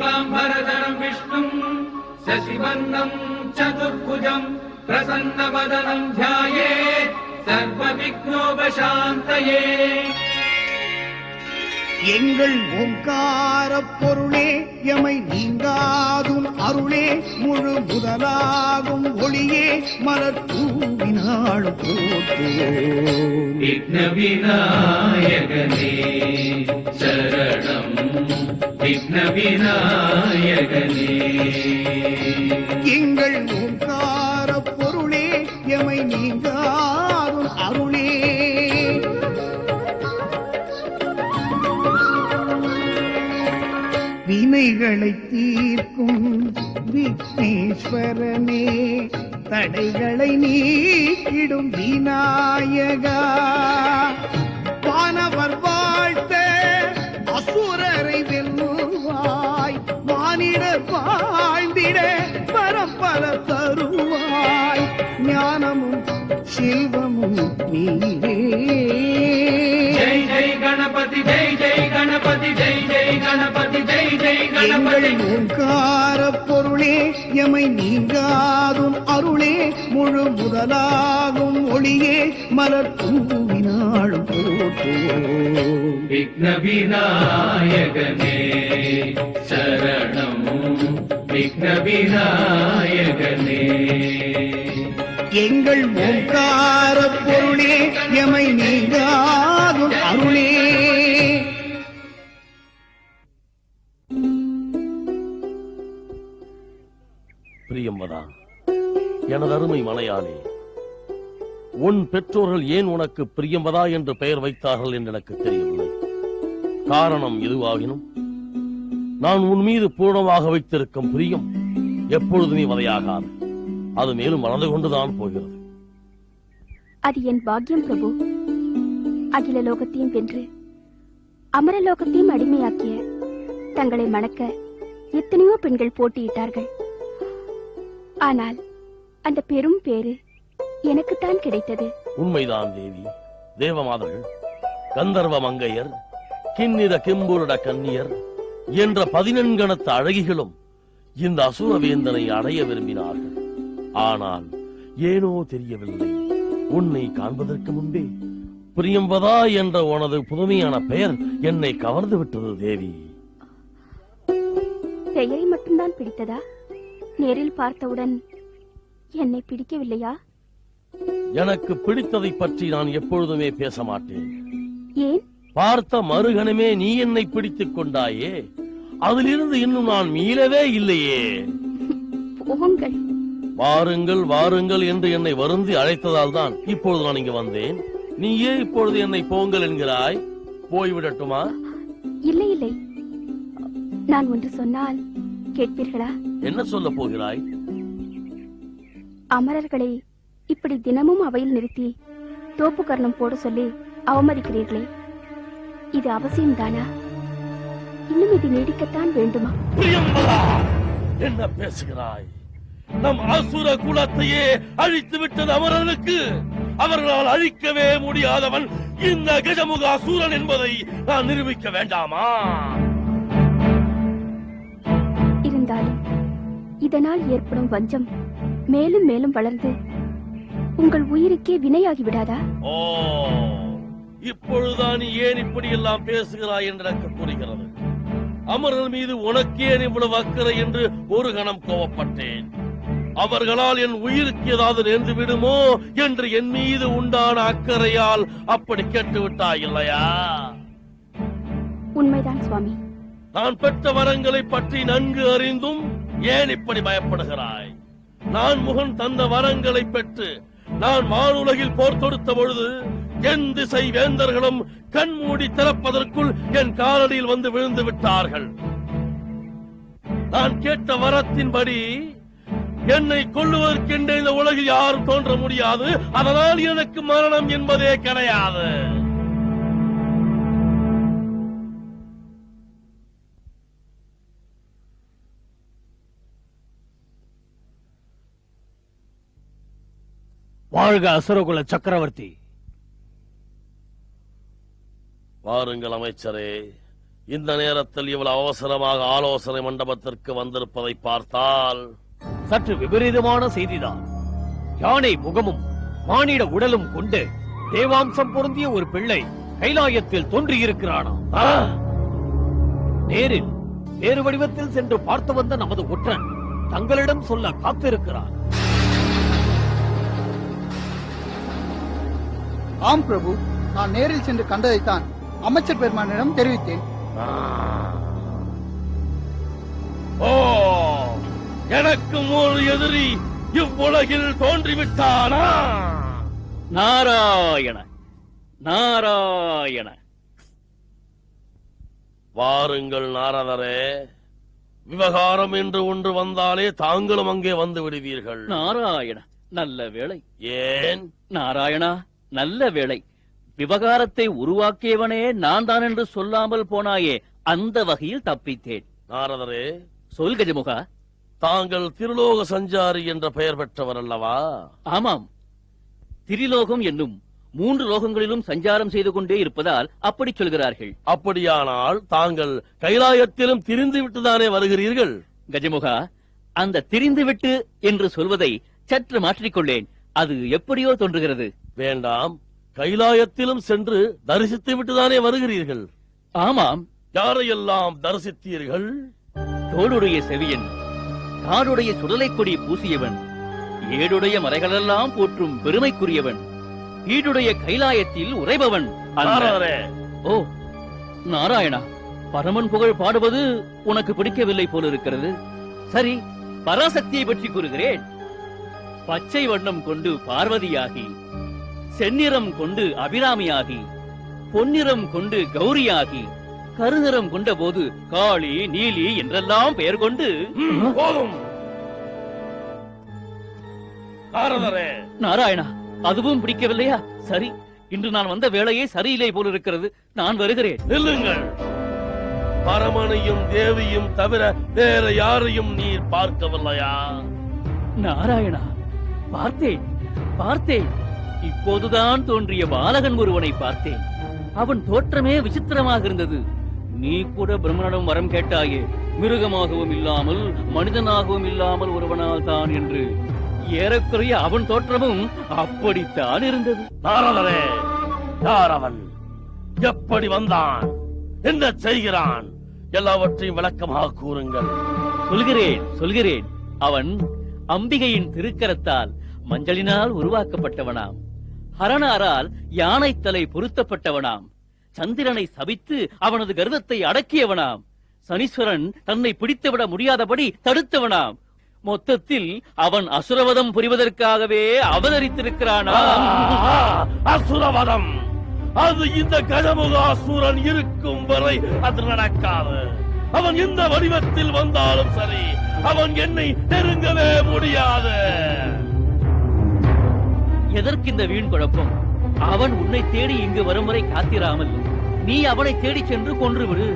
शुक्लाम्बरधरं विष्णुं शशिवर्णं चतुर्भुजं प्रसन्नवदनं ध्यायेत् सर्वविघ्नोपशान्तये. எங்கள் ஓங்கார பொருளே எமை நீங்காதும் அருளே முழு முதலாகும் ஒளியே மலர் தூவினாள் போற்றுவோம். விக்ன விநாயகனே சரணம் விக்ன விநாயகனே. எங்கள் ஓங்கார பொருளே எமை நீங்காதும் அருளே வினைகளை தீர்க்கும் விக்னேஸ்வரனே தடைகளை நீக்கிடும் விநாயகா. வானவர் வாழ்த்த அசுரரை வெல்லுவாய் மானிடர் வாழ்ந்திட பரம்பர தருவாய் ஞானமும் செல்வமும் நீரே. ஜெய் ஜெய் கணபதி ஜெய் ஜெய் கணபதி ஜெய் ஜெய் கணபதி ஜெய் ஜெய் கணபதி. ஓங்கார பொருளே எமை நீங்காதும் அருளே முழு முதலாகும் ஒளியே மலர் தூவினாள் போற்றுவோம். விக்ன விநாயகனே சரணம் விக்ன விநாயகனே. எங்கள் ஓங்கார பொருளே எமை நீங்காதும் அருளே. பிரியம்பதா, எனது அருமை மனையானே, உன் பெற்றோர்கள் ஏன் உனக்கு பிரியம்பதா என்று பெயர் வைத்தார்கள் என்று எனக்கு தெரியவில்லை. காரணம் எதுவாகினும் நான் உன் மீது பூர்ணமாக வைத்திருக்கும் பிரியம் எப்பொழுதுமே வதையாகாது. அது மேலும் வளர்ந்து கொண்டுதான் போகிறது. அது என் பாக்கியம் பிரபு. அகில லோகத்தையும் வென்று அமரலோகத்தையும் அடிமையாக்கிய தங்களை மணக்க எத்தனையோ பெண்கள் போட்டியிட்டார்கள். ஆனால் அந்த பெரும் பேரு எனக்குத்தான் கிடைத்தது. உண்மைதான் தேவி. தேவமாதர்கள், கந்தர்வ மங்கையர், கிண்ணிர கிம்புருட கன்னியர் என்ற 14 அழகிகளும் இந்த அசுரவேந்தனை அடைய விரும்பினார்கள். ஆனால் ஏனோ தெரியவில்லை, உன்னை காண்பதற்கு முன்பே பிரியம்பதா என்ற உனது புதுமையான பெயர் என்னை கவர்ந்து விட்டது தேவி. பெயரை மட்டும்தான் பிடித்ததா? நேரில் பார்த்தவுடன் என்னை பிடிக்கவில்லையா? எனக்கு பிடித்ததை பற்றி நான் எப்பொழுதுமே பேச மாட்டேன். ஏன்? பார்த்த மறுகணமே நீ என்னை பிடித்துக் கொண்டாயே, அதிலிருந்து இன்னும் நான் மீளவே இல்லையே. போங்கள். வாருங்கள் வாருங்கள் என்று என்னை வருந்தி அழைத்ததால் தான் இப்பொழுது நான் இங்கு வந்தேன். நீயே இப்பொழுது என்னை போங்கள் என்கிறாய். போய்விடட்டுமா? இல்லை இல்லை, நான் ஒன்று சொன்னால் கேட்பீர்களா? என்ன சொல்ல போகிறாய்? அமரர்களை இப்படி தினமும் அவையில் நிறுத்தி தோப்பு கர்ணம் போட சொல்லி அவமதிக்கிறீர்களே, இது அவசியம்தானா? இன்னும் இது நீடிக்கத்தான் வேண்டுமா? என்ன பேசுகிறாய்? நம் அசுர குலத்தையே அழித்து விட்டது அமரனுக்கு. அவர்களால் அழிக்கவே முடியாதவன் இந்த கஜமுக அசுரன் என்பதை நான் நிரூபிக்க வேண்டாமா? இருந்தாலும் இதனால் ஏற்படும் வஞ்சம் மேலும் மேலும் வளர்ந்து உங்கள் உயிருக்கே வினையாகி விடாதா? ஓ, இப்பொழுதுதான் நீ ஏன் இப்படி எல்லாம் பேசுகிறாய் என்று எனக்கு புரிகிறது. அமரர் மீது உனக்கே இவ்வளவு அக்கறை என்று ஒரு கணம் கோபப்பட்டேன். அவர்களால் என் உயிருக்கு ஏதாவது நேர்ந்து விடுமோ என்று என் மீது உண்டான அக்கறையால் அப்படி கேட்டுவிட்டாய் இல்லையா? உண்மைதான் சுவாமி. நான் பெற்ற வரங்களை பற்றி நன்கு அறிந்தும் ஏன் இப்படி பயப்படுகிறாய்? நான் முகன் தந்த வரங்களை பெற்று நான் வானுலகில் போர் தொடுத்த பொழுது என் திசை வேந்தர்களும் கண்மூடி திறப்பதற்குள் என் காலடியில் வந்து விழுந்து விட்டார்கள். நான் கேட்ட வரத்தின்படி என்னை கொல்லுவதற்கென்று இந்த உலகில் யாரும் தோன்ற முடியாது. அதனால் எனக்கு மரணம் என்பதே கிடையாது. வாழ்க அசுரகுல சக்கரவர்த்தி. வாருங்கள் அமைச்சரே, இந்த நேரத்தில் இவ்வளவு அவசரமாக ஆலோசனை மண்டபத்திற்கு வந்திருப்பதை பார்த்தால் சற்று விபரீதமான செய்திதான். யானை முகமும் மானிட உடலும் கொண்டு தேவாம்சம் பொருந்திய ஒரு பிள்ளை கைலாயத்தில் தோன்றியிருக்கிறானாம். ஆ, நேரில் வேறு வடிவத்தில் சென்று பார்த்து வந்த நமது ஒற்றன் தங்களிடம் சொல்ல காத்திருக்கிறார். ஆம் பிரபு, நான் நேரில் சென்று கண்டதைத்தான் அமைச்சர் பெருமானிடம் தெரிவித்தேன். ஆ. ஓ, எனக்கும் ஒரு எதிரி இவ்வுலகில் தோன்றிவிட்டானா? நாராயண நாராயண. வாருங்கள் நாரதரே, விவகாரம் என்று ஒன்று வந்தாலே தாங்களும் அங்கே வந்து விடுவீர்கள். நாராயண, நல்ல வேளை. ஏன்? நாராயணா, நல்ல வேளை. விவகாரத்தை உருவாக்கியவனே நான் தான் என்று சொல்லாமல் போனாயே, அந்த வகையில் தப்பித்தேன். நாரதரே, சொல் கஜமுகா. தாங்கள் திருலோக சஞ்சாரி என்ற பெயர் பெற்றவர் அல்லவா? ஆமாம், திரிலோகம் என்னும் 3 லோகங்களிலும் சஞ்சாரம் செய்து கொண்டே இருப்பதால் அப்படி சொல்கிறார்கள். அப்படியானால் தாங்கள் கைலாயத்திலும் திரிந்து விட்டுதானே வருகிறீர்கள்? கஜமுகா, அந்த திரிந்துவிட்டு என்று சொல்வதை சற்று மாற்றிக்கொள்ளேன். அது எப்படியோ தோன்றுகிறது. வேண்டாம், கைலாயத்திலும் சென்று தரிசித்து விட்டுதானே வருகிறீர்கள்? ஆமாம். யாரையெல்லாம் தரிசித்தீர்கள்? தோளுடைய செவியன், காடுடைய சுடலைக் கொடி பூசியவன், ஏடுடைய மலைகளெல்லாம் போற்றும் பெருமைக்குரியவன், ஈடுடைய கைலாயத்தில் உறைபவன். நாரதரே, ஓ நாராயணா, பரமன் புகழ் பாடுவது உனக்கு பிடிக்கவில்லை போலிருக்கிறது. சரி, பராசக்தியை பற்றி கூறுகிறேன். பச்சை வண்ணம் கொண்டு பார்வதியாகி, செந்நிறம் கொண்டு அபிராமியாகி, பொன்னிறம் கொண்டு கௌரியாகி, கருநிறம் கொண்ட போது காளி, நீலி என்றெல்லாம் பெயர் கொண்டு. போதும் நாரதரே. நாராயணா, அதுவும் பிடிக்கவில்லையா? சரி, இன்று நான் வந்த வேளையே சரியில்லை போலிருக்கிறது. நான் வருகிறேன். நில்லுங்கள். பரமனையும் தேவியும் தவிர வேற யாரையும் நீர் பார்க்கவில்லையா? நாராயணா, பார்த்தேன் பார்த்தேன். இப்போதுதான் தோன்றிய பாலகன் ஒருவனை பார்த்தேன். அவன் தோற்றமே விசித்திரமாக இருந்தது. நீ கூட பிரம்மனிடம் வரம் கேட்டாயே, மிருகமாகவும் இல்லாமல் மனிதனாகவும் இல்லாமல் ஒருவனால் தான் என்று. ஏறக்குறைய அவன் தோற்றமும் அப்படித்தான் இருந்தது. நாரதரே, யார் அவன்? எப்படி வந்தான்? என்ன செய்கிறான்? எல்லாவற்றையும் விளக்கமாக கூறுங்கள். சொல்கிறேன். அவன் அம்பிகையின் திருக்கரத்தால் மஞ்சளினால் உருவாக்கப்பட்டவனாம். ஹரணாரால் யானை தலை பொருத்தப்பட்டவனாம். சந்திரனை சபித்து அவனது கர்வத்தை அடக்கியவனாம். சனீஸ்வரன் தன்னை பிடித்துவிட முடியாதபடி தடுத்தவனாம். மொத்தத்தில் அவன் அசுரவதம் புரிவதற்காகவே அவதரித்திருக்கிறானாம். அசுரவதம்? அது இந்த கஜமுகாசுரன் இருக்கும் வரை அது நடக்காது. அவன் எந்த வடிவத்தில் வந்தாலும் சரி, அவன் என்னை நெருங்கவே முடியாது. எதற்கு இந்த வீண் குழப்பம்? அவன் உன்னை தேடி இங்கு வரும் வரை காத்திராமல் நீ அவனை தேடி சென்று கொன்றுவிடு.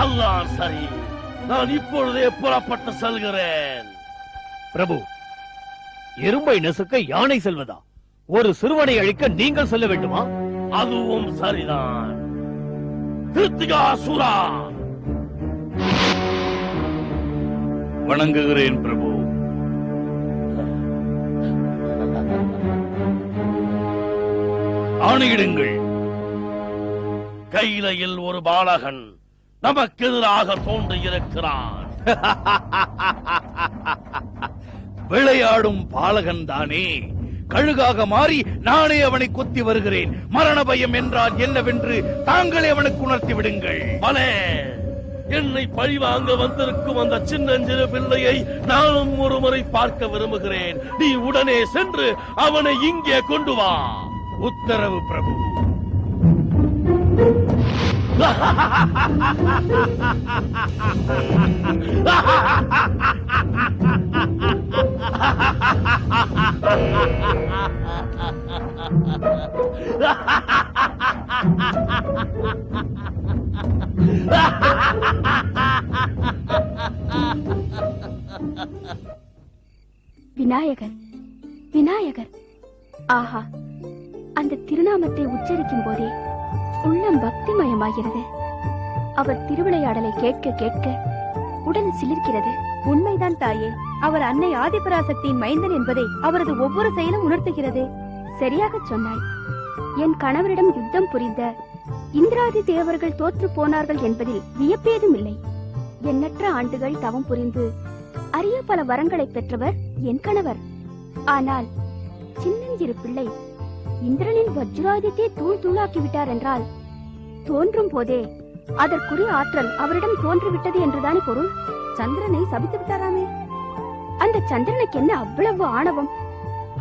அல்லாஹ் சரி, நான் இப்பொழுதே புறப்பட்டு செல்கிறேன். பிரபு, எறும்பை நசுக்க யானை செல்வதா? ஒரு சிறுவனை அழிக்க நீங்கள் செல்ல வேண்டுமா? அதுவும் சரிதான். கிருத்திகாசுரா, வணங்குகிறேன் பிரபு. ஆணையிடுங்கள். கைலையில் ஒரு பாலகன் நமக்கு எதிராக தோன்றியிருக்கிறான். விளையாடும் பாலகன் தானே. கழுகாக மாறி நானே அவனை கொத்தி வருகிறேன். மரண பயம் என்றால் என்னவென்று தாங்களே அவனுக்கு உணர்த்தி விடுங்கள். பலே, என்னை பழிவாங்க வந்திருக்கும் அந்த சின்னஞ்சிறு பிள்ளையை நானும் ஒரு முறை பார்க்க விரும்புகிறேன். நீ உடனே சென்று அவனை இங்கே கொண்டு வா. உத்தரவு பிரபு. விநாயகர், விநாயகர். ஆஹா, அந்த திருநாமத்தை உச்சரிக்கும் போதே உள்ளம் பக்திமயமாகிறது. அவர் திருவிளையாடலை கேட்க கேட்க உடல் சிலிர்க்கிறது. உண்மைதான் தாயே, அவர் அன்னை ஆதிபராசக்தியின் மைந்தன் என்பதை அவரது ஒவ்வொரு செயலும் உணர்த்துகிறது. சரியாக சொன்னாய். என் கணவரிடம் யுத்தம் புரிந்த இந்திராதி தேவர்கள் தோற்று போனார்கள் என்பதில் வியப்பேதும் இல்லை. எண்ணற்ற ஆண்டுகள் தவம் புரிந்து அரிய பல வரங்களை பெற்றவர் என் கணவர். ஆனால் சின்னஞ்சிறு பிள்ளை இந்திரனின் வஜ்ராயுதத்தை தூள் தூளாக்கி விட்டார் என்றால் தோன்றும் போதே அதற்குரிய ஆற்றல் அவரிடம் தோன்றிவிட்டது என்றுதானே பொருள். சந்திரனை சபித்து விட்டாராமே. அந்த சந்திரனுக்கு என்ன அவ்வளவு ஆணவம்?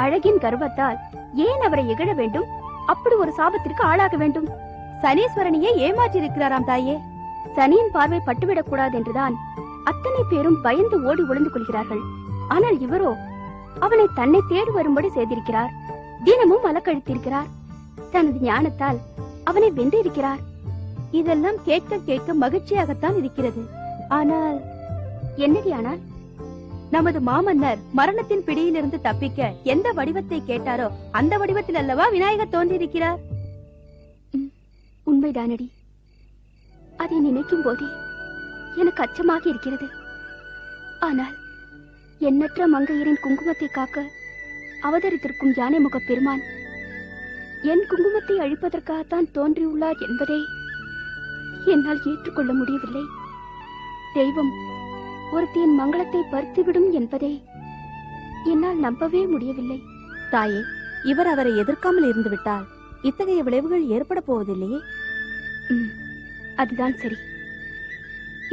அழகின் கர்வத்தால் ஏன் அவரை இகழ வேண்டும்? அப்படி ஒரு சாபத்திற்கு ஆளாக வேண்டும். சனீஸ்வரனையே ஏமாற்றியிருக்கிறாராம் தாயே. சனியின் பார்வை பட்டுவிடக் கூடாது என்றுதான் அத்தனை பேரும் பயந்து ஓடி ஒளிந்து கொள்கிறார்கள். ஆனால் இவரோ அவனை தன்னை தேடி வரும்படி செய்திருக்கிறார். தினமும் அலக்கழித்திருக்கிறார். தனது ஞானத்தால் அவனை வென்றிருக்கிறார். இதெல்லாம் கேட்க கேட்க மகிழ்ச்சியாகத்தான் இருக்கிறது. ஆனால் என்னடி ஆனால்? நமது மாமன்னர் மரணத்தின் பிடியிலிருந்து தப்பிக்க எந்த வடிவத்தை கேட்டாரோ அந்த வடிவத்தில் அல்லவா விநாயகர் தோன்றியிருக்கிறார். உண்மைதானடி. அதை நினைக்கும் போதே எனக்கு அச்சமாக இருக்கிறது. ஆனால் எண்ணற்ற மங்கையரின் குங்குமத்தை காக்க அவதரித்திருக்கும் யானை முக பெருமான் என் குங்குமத்தை அழிப்பதற்காகத்தான் தோன்றியுள்ளார் என்பதை என்னால் ஏற்றுக்கொள்ள முடியவில்லை. தெய்வம் ஒருத்தியின் மங்களத்தை பறித்துவிடும் என்பதை என்னால் நம்பவே முடியவில்லை. தாயே, இவர் அவரை எதிர்க்காமல் இருந்து விட்டால் இத்தகைய விளைவுகள் ஏற்பட போவதில்லையே. அதுதான் சரி.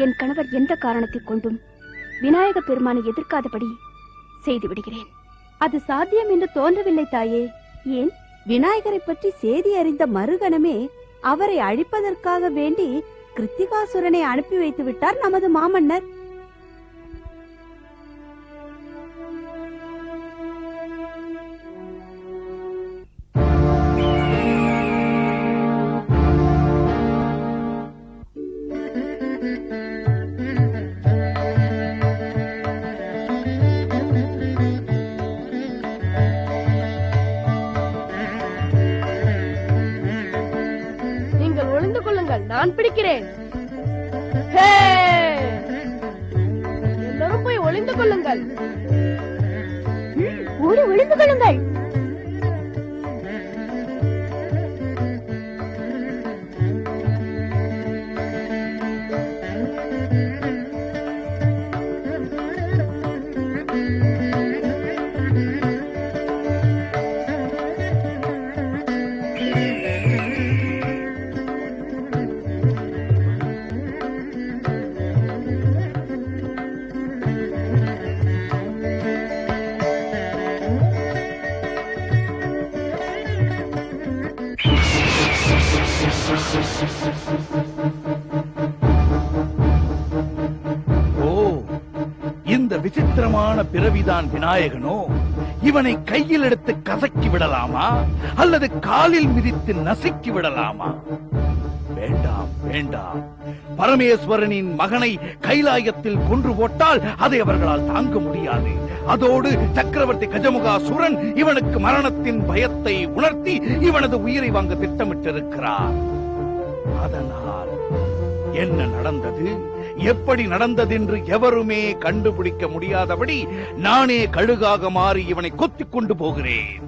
என் கணவர் எந்த காரணத்தை கொண்டும் விநாயக பெருமானை எதிர்க்காதபடி செய்து விடுகிறேன். அது சாத்தியம் என்று தோன்றவில்லை தாயே. ஏன்? விநாயகரை பற்றி செய்தி அறிந்த மறுகணமே அவரை அழிப்பதற்காக வேண்டி கிருத்திகாசுரனை அனுப்பி வைத்து விட்டார் நமது மாமன்னர். நான் பிடிக்கிறேன். எல்லாரும் போய் ஒளிந்து கொள்ளுங்கள். ஓடி ஒளிந்து கொள்ளுங்கள். விசித்திரமான பிறவிதான் விநாயகனோ? இவனை கையில் எடுத்து கசக்கி விடலாமா அல்லது காலில் மிதித்து நசுக்கி விடலாமா? வேண்டாம் வேண்டாம். பரமேஸ்வரனின் மகனை கைலாயத்தில் கொன்று போட்டால் அதை அவர்களால் தாங்க முடியாது. அதோடு சக்கரவர்த்தி கஜமுகாசுரன் இவனுக்கு மரணத்தின் பயத்தை உணர்த்தி இவனது உயிரை வாங்க திட்டமிட்டிருக்கிறார். அதனால் என்ன நடந்தது, எப்படி நடந்தது என்று எவருமே கண்டுபிடிக்க முடியாதபடி நானே கழுகாக மாறி இவனை கொத்திக் கொண்டு போகிறேன்.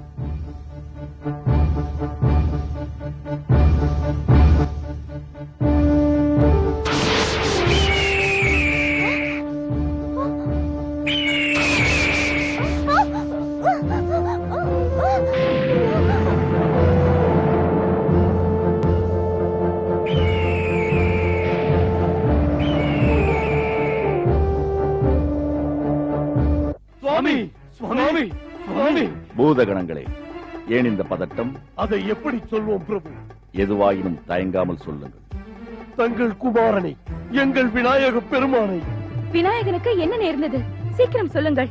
பூதகணங்களே, ஏன் இந்த பதட்டம்? அதை எப்படி சொல்வோம் பிரபு? எதுவாயினும் தயங்காமல் சொல்லுங்கள். தங்கள் குமாரனை, எங்கள் விநாயக பெருமானை. விநாயகனுக்கு என்ன நேர்ந்தது? சீக்கிரம் சொல்லுங்கள்.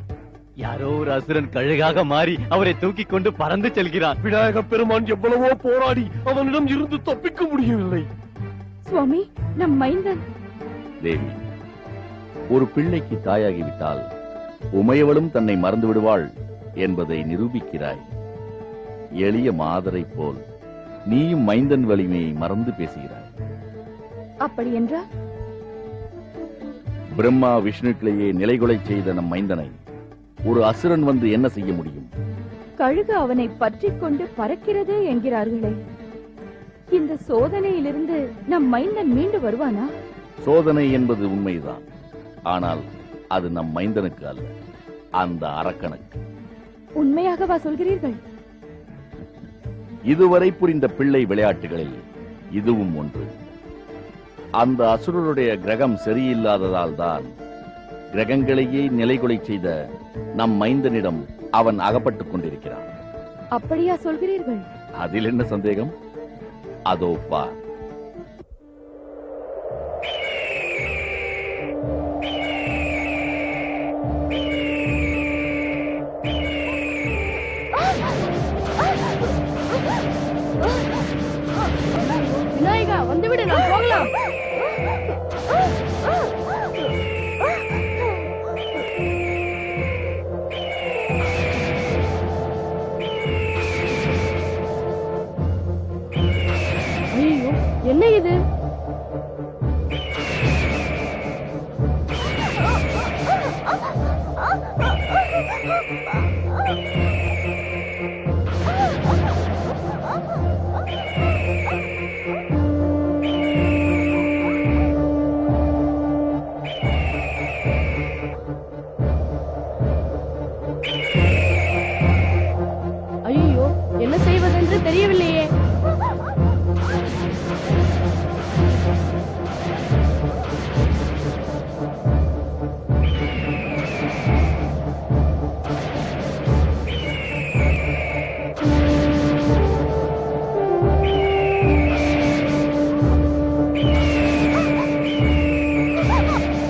யாரோ ஒரு அசுரன் கழுகாக மாறி அவரை தூக்கி கொண்டு பறந்து செல்கிறான். விநாயக பெருமான் எவ்வளவோ போராடி அவனிடம் இருந்து தப்பிக்க முடியவில்லை. சுவாமி, நம் மைந்தன். தேவி, ஒரு பிள்ளைக்கு தாயாகிவிட்டால் உமையவளும் தன்னை மறந்து விடுவாள் என்பதை நிரூபிக்கிறாய். எளிய மாதரை போல் நீயும் மைந்தன் வலிமையை மறந்து பேசுகிறாய். அப்படி என்றால் பிரம்மா விஷ்ணுக்களையே நிலைகுலை செய்த நம் மைந்தனை ஒரு அசுரன் வந்து என்ன செய்ய முடியும்? கழுகு அவனை பற்றிக் கொண்டு பறக்கிறது என்கிறார்களே, இந்த சோதனையிலிருந்து நம் மைந்தன் மீண்டு வருவானா? சோதனை என்பது உண்மைதான். ஆனால் அது நம் மைந்தனுக்கு அல்ல, அந்த அரக்கனுக்கு. உண்மையாகவா சொல்கிறீர்கள்? இதுவரை புரிந்த பிள்ளை விளையாட்டுகளில் இதுவும் ஒன்று. அந்த அசுரருடைய கிரகம் சரியில்லாததால் தான் கிரகங்களையே நிலைகுலை செய்த நம் மைந்தனிடம் அவன் அகப்பட்டுக் கொண்டிருக்கிறான். அப்படியா சொல்கிறீர்கள்? அதில் என்ன சந்தேகம்? அதோ பார். விநாயகா, வந்துவிடு, நாம் போகலாம். ஐயோ, என்ன இது? ஐயோ, என்ன செய்வதென்று தெரியவில்லையே.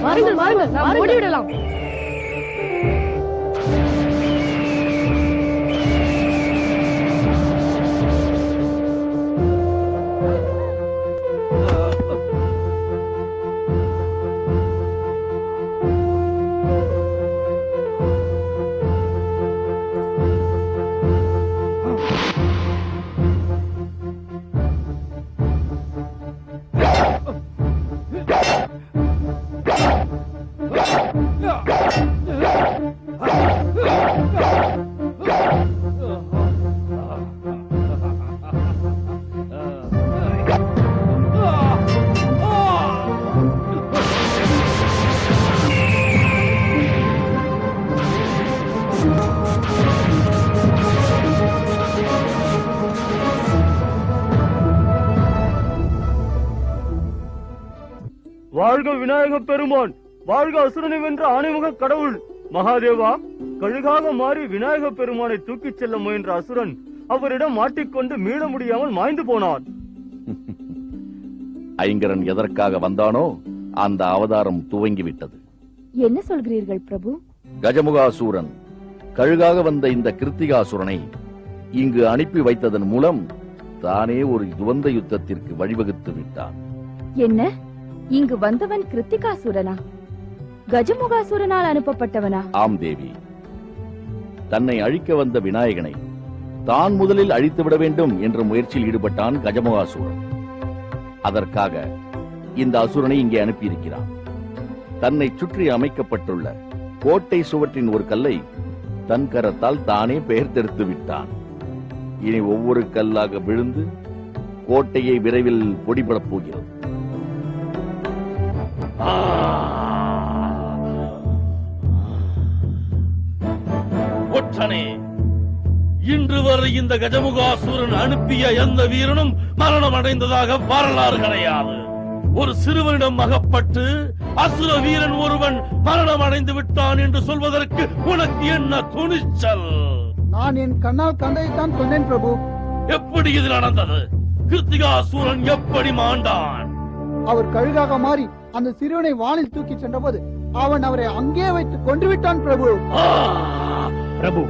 வாருங்கள், வாருங்கள், நாம் ஓடிவிடலாம். வாழ்க விநாயக பெருமான், வாழ்க அசுரனை வென்ற ஆணைமுக கடவுள். மகாதேவா, கழுகாக மாறி விநாயக பெருமானை தூக்கிச் செல்ல முயன்ற அசுரன் அவரிடம் மாட்டிக்கொண்டு மீள முடியாமல் மாய்ந்து போனான். ஐங்கரன் எதற்காக வந்தானோ அந்த அவதாரம் துவங்கிவிட்டது. என்ன சொல்கிறீர்கள் பிரபு? கஜமுகாசூரன் கழுகாக வந்த இந்த கிருத்திகாசுரனை இங்கு அனுப்பி வைத்ததன் மூலம் தானே ஒரு துவந்த யுத்தத்திற்கு வழிவகுத்து விட்டான். என்ன, இங்கு வந்தவன் கிருத்திகாசுரனா? கஜமுகாசுரனால் அனுப்பப்பட்டவனா? ஆம் தேவி. தன்னை அழிக்க வந்த விநாயகனை தான் முதலில் அழித்து விட வேண்டும் என்ற முயற்சியில் ஈடுபட்டான் கஜமுகாசுரன். அதற்காக இந்த அசுரனை இங்கே அனுப்பியிருக்கிறான். தன்னை சுற்றி அமைக்கப்பட்டுள்ள கோட்டை சுவற்றின் ஒரு கல்லை தன் கரத்தால் தானே பெயர்த்தெடுத்து விட்டான். இனி ஒவ்வொரு கல்லாக விழுந்து கோட்டையை விரைவில் பொடிபடப் போகிறது. ஒற்றனே, இன்று வரை இந்த கஜமுகாசூரன் அனுப்பிய எந்த வீரனும் மரணம் அடைந்ததாக வரலாறு கிடையாது. ஒரு சிறுவனிடம் அகப்பட்டு அசுர வீரன் ஒருவன் மரணம் அடைந்து விட்டான் என்று சொல்வதற்கு உனக்கு என்ன துணிச்சல்? நான் என் கண்ணால் கண்டதைத்தான் சொன்னேன் பிரபு. எப்படி இது நடந்தது? கிருத்திகாசூரன் எப்படி மாண்டான்? அவர் கழுகாக மாறி அந்த சிறுவனை வானில் தூக்கி சென்றபோது அவன் அவரை அங்கே வைத்து கொன்று விட்டான் பிரபு. பிரபு,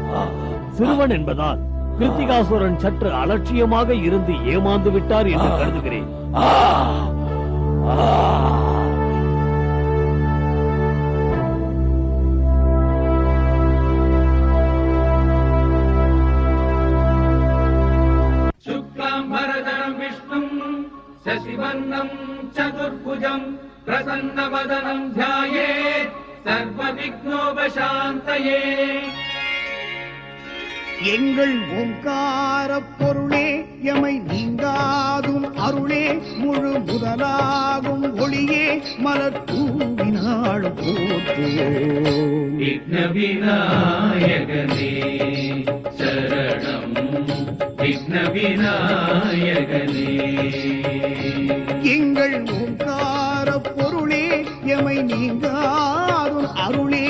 சிறுவன் என்பதால் கிருத்திகாசுரன் சற்று அலட்சியமாக இருந்து ஏமாந்து விட்டார் என்று கருதுகிறேன். शुक्लां भरधरं विष्णुं शशिवर्णं चतुर्भुजं சர்வ விக்னோபசாந்தயே எங்கள் ஓங்கார பொருளே எமை நீங்காதும் அருளே முழு முதலாகும் ஒளியே மலர் தூவினாள் போற்றுவோம் விக்ன விநாயகனே சரணம் விக்ன விநாயகனே எங்கள் ஓங்கார பொருளே எமை நீங்காதும் அருளே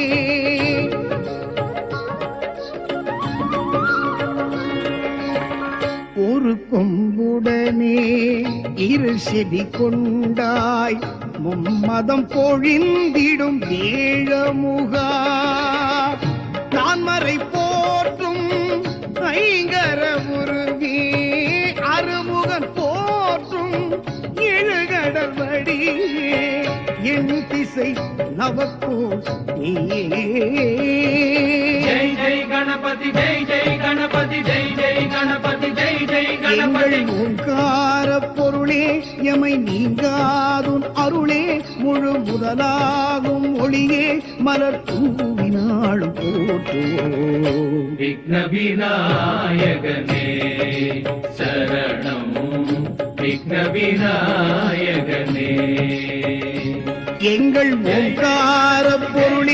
ஒரு கொம்புடனே இரு செடி கொண்டாய் மும்மதம் பொழிந்திடும் ஏழமுகா நான்மறை போற்றும் ஐங்கர உருவி அருமுகன் போற்றும் எழுகடல் வடிவே என் திசை நவக்கோ ஜெய் ஜெய் கணபதி ஜெய் ஜெய் கணபதி ஜெய் ஜெய் கணபதி ஜெய் ஜெய் எங்கள் கணபதி ஓங்கார பொருளே எமை நீங்காதும் அருளே முழு முதலாகும் ஒளியே மலர் தூவினாளும் போற்றுவோம் விக்ன விநாயகனே சரணம் விக்ன விநாயகனே எங்கள் ஓங்கார பொருளே